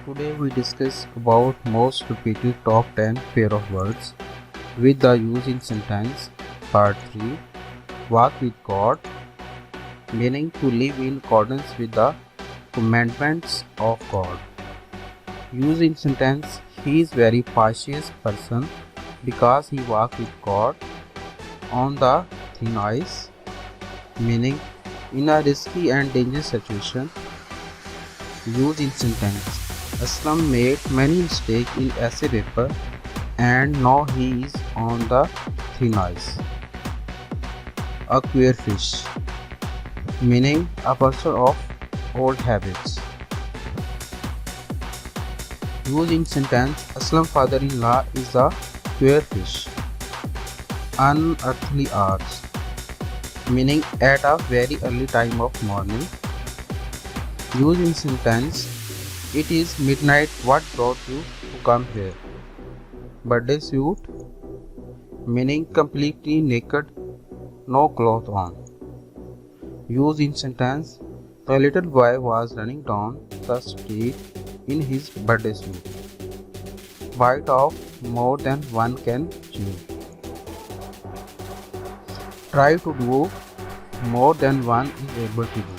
Today we discuss about most repeated top 10 pair of words with the use in sentence. Part 3. Walk with God, meaning to live in accordance with the commandments of God. Use in sentence: he is very cautious person because he walk with God on the thin ice, meaning in a risky and dangerous situation. Use in sentence: Aslam made many mistakes in essay paper and now he is on the thin ice. A queer fish, meaning a person of old habits. Use in sentence: Aslam's father-in-law is a queer fish. Unearthly hours, meaning at a very early time of morning. Use in sentence: it is midnight, what brought you to come here? Birthday suit, meaning completely naked, no clothes on. Use in sentence: the little boy was running down the street in his birthday suit. Bite off more than one can chew. Try to do more than one is able to do.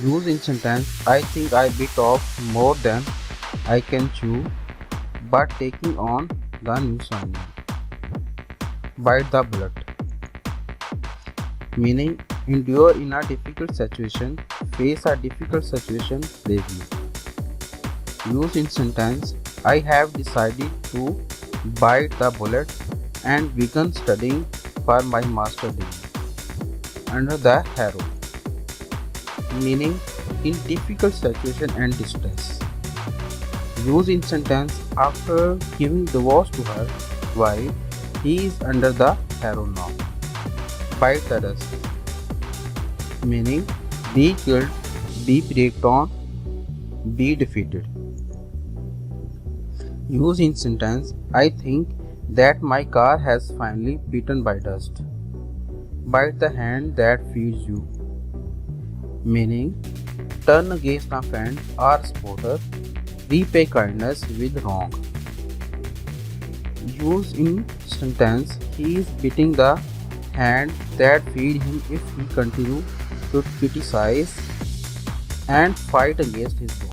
Use in sentence: I think I bit off more than I can chew, but taking on the new assignment. Bite the bullet, meaning endure in a difficult situation, face a difficult situation bravely. Use in sentence: I have decided to bite the bullet and begun studying for my master degree. Under the harrow, meaning in difficult situation and distress. Use in sentence: after giving divorce to her wife, he is under the harrow now. Bite the dust, meaning be killed, be breakdown, be defeated. Use in sentence: I think that my car has finally beaten by dust. Bite the hand that feeds you, meaning turn against a friend or supporter, repay kindness with wrong. Use in sentence: he is beating the hand that feed him if he continue to criticize and fight against his boss.